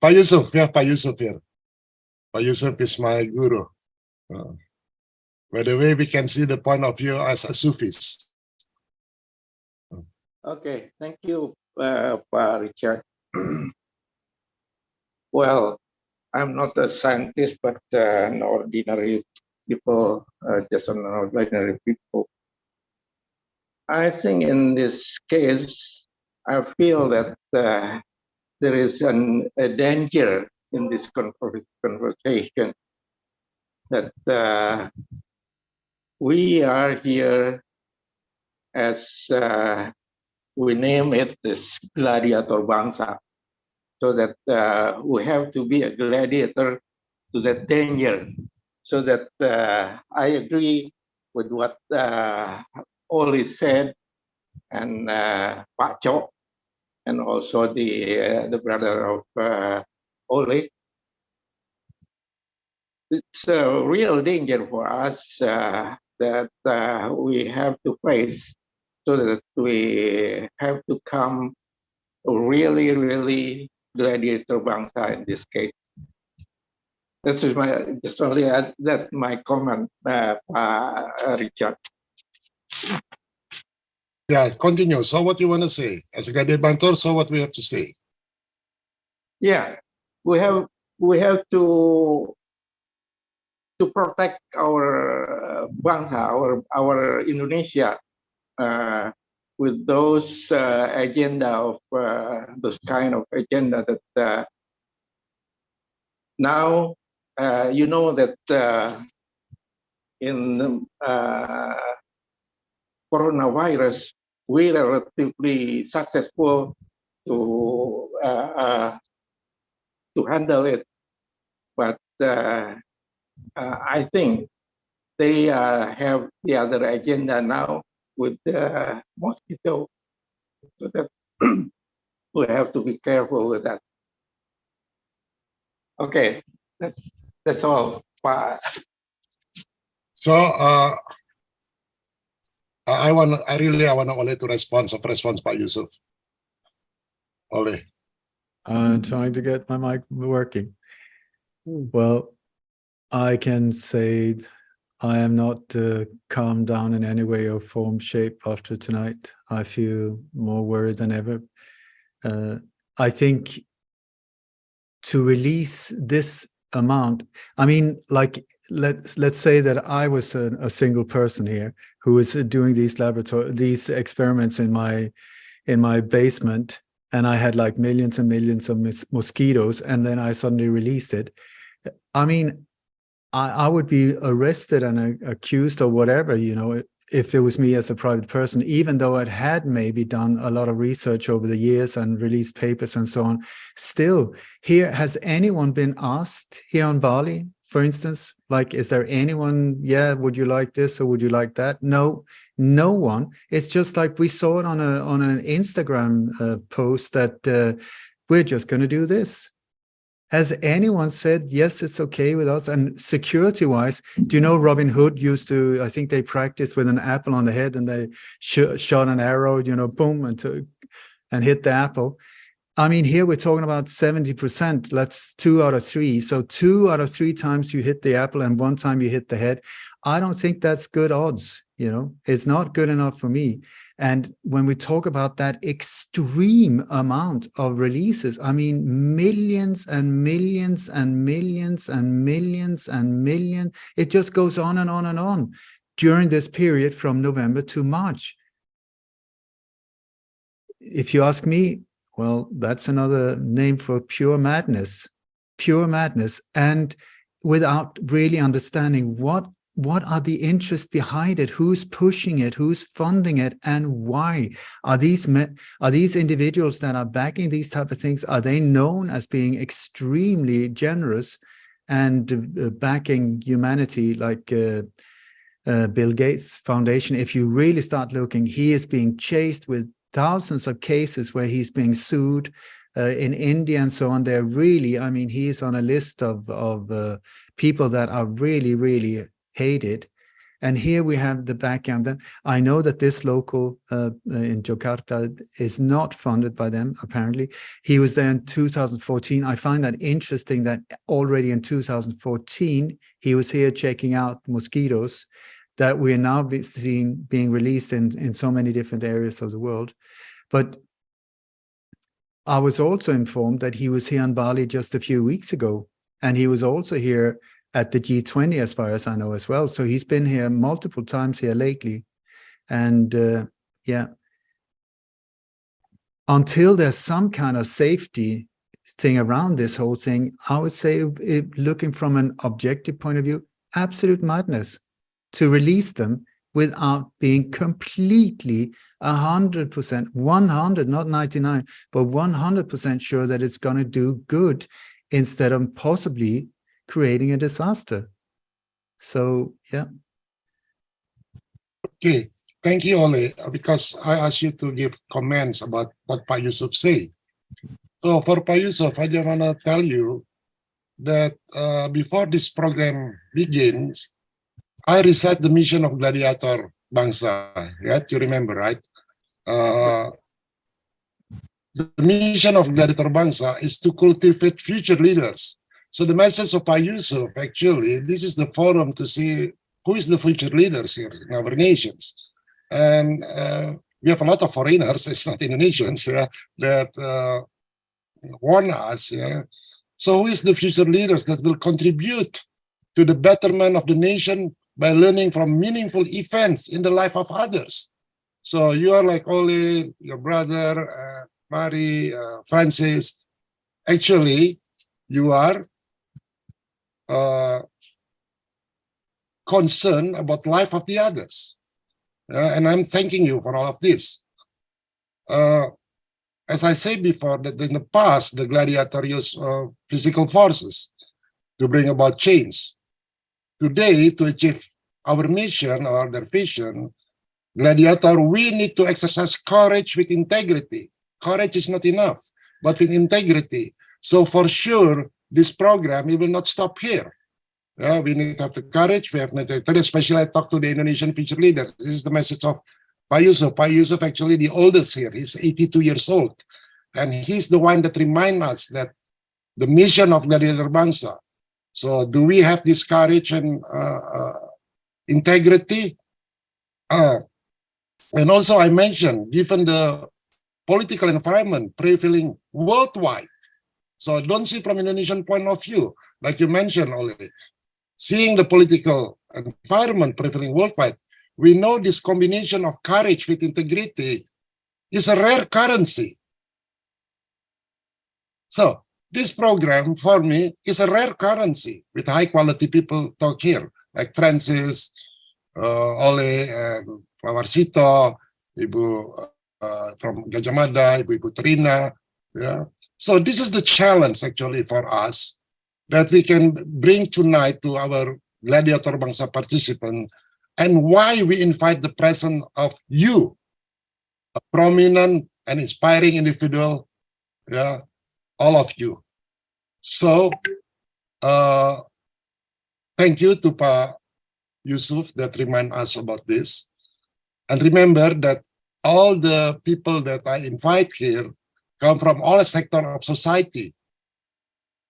Pak Yusuf, yeah, Pak Yusuf here. Pak Yusuf is my guru. By the way, we can see the point of view as a Sufis. Okay, thank you, Pak Richard. Well, I'm not a scientist, but an ordinary people, just an ordinary people. I think in this case, I feel that there is a danger in this conversation that we are here as we name it this gladiator bangsa, so that we have to be a gladiator to that danger. So that I agree with what Oli said, and Pak Chok, and also the brother of Oli. It's a real danger for us that we have to face, so that we have to come really, really gladiator bangsa in this case. This is my just only that my comment, Richard. Yeah, continue. So what you want to say? As a gladiator bangsa, so what we have to say? Yeah, we have to protect our bangsa, our Indonesia, with those agenda of those kind of agenda that now you know that in coronavirus we are relatively successful to handle it, but I think they have the other agenda now with the mosquito, so that we have to be careful with that. Okay, that's all. So I want Ole to respond. So response, Pak Yusuf. Ole. I'm trying to get my mic working. Well, I can say I am not calmed down in any way or form, shape after tonight. I feel more worried than ever. I think to release this amount, I mean, like, let's say that I was a single person here who is doing these experiments in my basement, and I had like millions and millions of mosquitoes, and then I suddenly released it. I mean, I would be arrested and accused or whatever, you know, if it was me as a private person, even though I'd had maybe done a lot of research over the years and released papers and so on. Still, here, has anyone been asked here on Bali, for instance, like, is there anyone, yeah, would you like this or would you like that? No, no one. It's just like we saw it on an Instagram post that we're just going to do this. Has anyone said, yes, it's okay with us? And security-wise, do you know Robin Hood used to, I think they practiced with an apple on the head, and they shot an arrow, you know, boom, and hit the apple. I mean, here we're talking about 70%. That's 2 out of 3. So 2 out of 3 times you hit the apple and 1 time you hit the head. I don't think that's good odds, you know. It's not good enough for me. And when we talk about that extreme amount of releases, I mean, millions and millions and millions and millions and millions, it just goes on and on and on during this period from November to March. If you ask me, well, that's another name for pure madness, and without really understanding what are the interests behind it, who's pushing it, who's funding it, and why. Are these individuals that are backing these type of things, are they known as being extremely generous and backing humanity, like Bill Gates Foundation? If you really start looking, he is being chased with thousands of cases where he's being sued in India and so on. They're really, I mean, he is on a list of people that are really, really hated. And here we have the background. Then I know that this local in Jakarta is not funded by them, apparently. He was there in 2014. I find that interesting that already in 2014, he was here checking out mosquitoes that we are now seeing being released in so many different areas of the world. But I was also informed that he was here in Bali just a few weeks ago, and he was also here at the G20, as far as I know, as well. So he's been here multiple times here lately. And yeah, until there's some kind of safety thing around this whole thing, I would say, looking from an objective point of view, absolute madness to release them without being completely 100%, 100, not 99, but 100% sure that it's going to do good instead of possibly creating a disaster. So, yeah. Okay, thank you, Ole, because I asked you to give comments about what Pak Yusuf say. So for Pak Yusuf, I just want to tell you that before this program begins, I recite the mission of Gladiator Bangsa, right? You remember, right? The mission of Gladiator Bangsa is to cultivate future leaders. So the message of Pak Yusuf, actually, this is the forum to see who is the future leaders here in our nations. And we have a lot of foreigners, it's not Indonesians, that warn us. So who is the future leaders that will contribute to the betterment of the nation by learning from meaningful events in the life of others? So you are like Ole, your brother, Mari, Francis. Actually, you are concerned about the life of the others. And I'm thanking you for all of this. As I said before, that in the past, the gladiator used physical forces to bring about change. Today, to achieve our mission or their vision, gladiator, we need to exercise courage with integrity. Courage is not enough, but with integrity. So for sure, this program, it will not stop here. We need to have the courage, we have to, especially I talk to the Indonesian future leaders. This is the message of Pak Yusuf. Pak Yusuf, actually the oldest here, he's 82 years old. And he's the one that reminds us that the mission of Gladiator Bangsa. So do we have this courage and integrity? And also I mentioned, given the political environment prevailing worldwide, so don't see from Indonesian point of view, like you mentioned already, seeing the political environment prevailing worldwide, we know this combination of courage with integrity is a rare currency. So this program for me is a rare currency with high quality people talk here, like Francis, Ole, and Mosquito, Ibu from Gajah Mada, Ibu Trina. Yeah. So this is the challenge actually for us that we can bring tonight to our Gladiator Bangsa participant, and why we invite the presence of you, a prominent and inspiring individual, yeah, all of you. So thank you to Pak Yusuf that remind us about this. And remember that all the people that I invite here come from all sectors of society.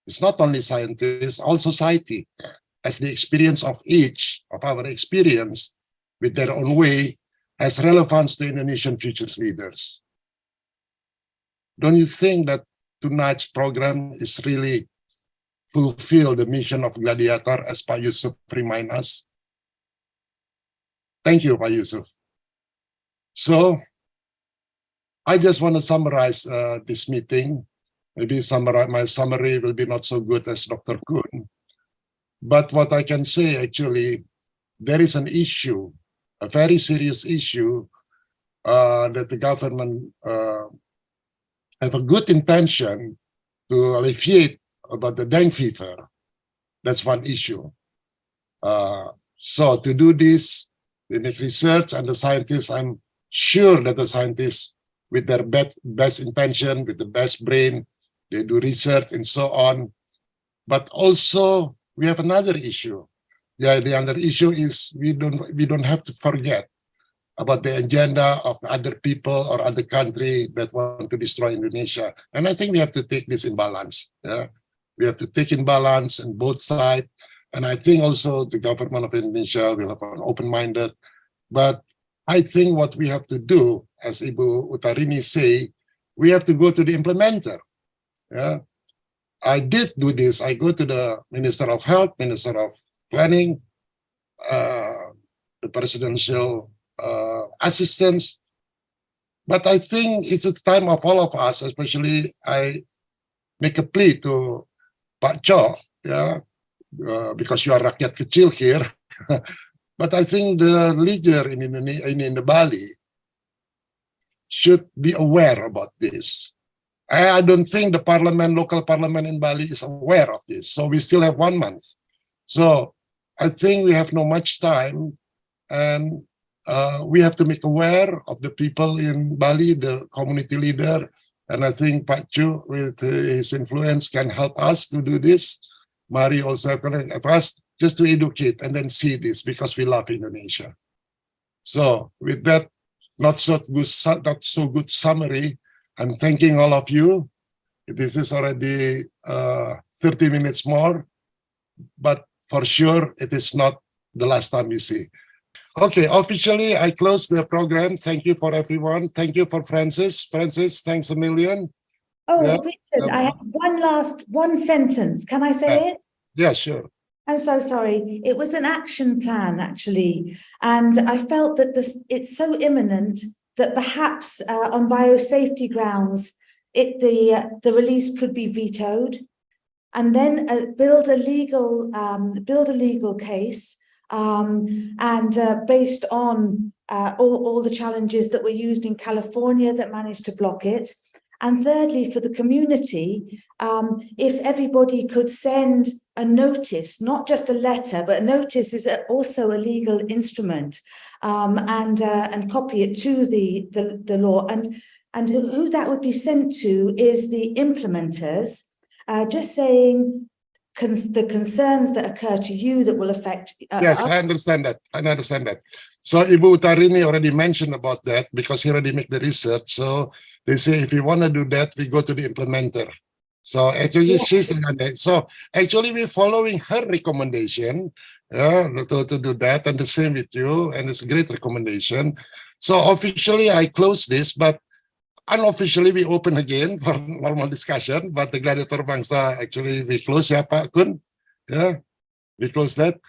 It's not only scientists, all society, as the experience of each of our experience with their own way has relevance to Indonesian future leaders. Don't you think that tonight's program is really fulfill the mission of Gladiator as Pak Yusuf remind us? Thank you, Pak Yusuf. So I just want to summarize this meeting. Maybe my summary will be not so good as Dr. Kuhn. But what I can say, actually, there is an issue, a very serious issue that the government have a good intention to alleviate about the dengue fever. That's one issue. So to do this, they make research, and the scientists, I'm sure that the scientists, with their best intention, with the best brain, they do research and so on. But also, we have another issue. Yeah, the other issue is we don't have to forget about the agenda of other people or other country that want to destroy Indonesia. And I think we have to take this in balance. Yeah, we have to take in balance on both sides. And I think also the government of Indonesia will have an open-minded. But I think what we have to do, as Ibu Utarini say, we have to go to the implementer. Yeah, I did do this. I go to the Minister of Health, Minister of Planning, the presidential assistance. But I think it's a time of all of us, especially I make a plea to Pak Cho, yeah, because you are rakyat kecil here. But I think the leader in the Bali should be aware about this. I don't think the parliament, local parliament in Bali is aware of this. So we still have 1 month. So I think we have no much time, and we have to make aware of the people in Bali, the community leader. And I think Pak Chu, with his influence, can help us to do this. Mari also can help us just to educate and then see this, because we love Indonesia. So with that not so good summary, I'm thanking all of you. This is already 30 minutes more, but for sure it is not the last time we see. Okay, officially I close the program. Thank you for everyone. Thank you for Francis. Francis, thanks a million. Oh, Yeah. Richard, I have one sentence. Can I say it? Yeah, sure. I'm so sorry. It was an action plan, actually. And I felt that it's so imminent that perhaps on biosafety grounds, the release could be vetoed, and then build a legal case, and based on all the challenges that were used in California that managed to block it. And thirdly, for the community, if everybody could send a notice, not just a letter, but a notice is also a legal instrument, and copy it to the law. And who that would be sent to is the implementers, just saying the concerns that occur to you that will affect. Yes, I understand that. I understand that. So Ibu Utarini already mentioned about that, because he already made the research. So they say if we want to do that, we go to the implementer. So actually, she's done that. So actually, we're following her recommendation to do that, and the same with you. And it's a great recommendation. So officially, I close this, but unofficially we open again for normal discussion. But the Gladiator Bangsa, actually we close, ya Pak Kun. Yeah, we close that.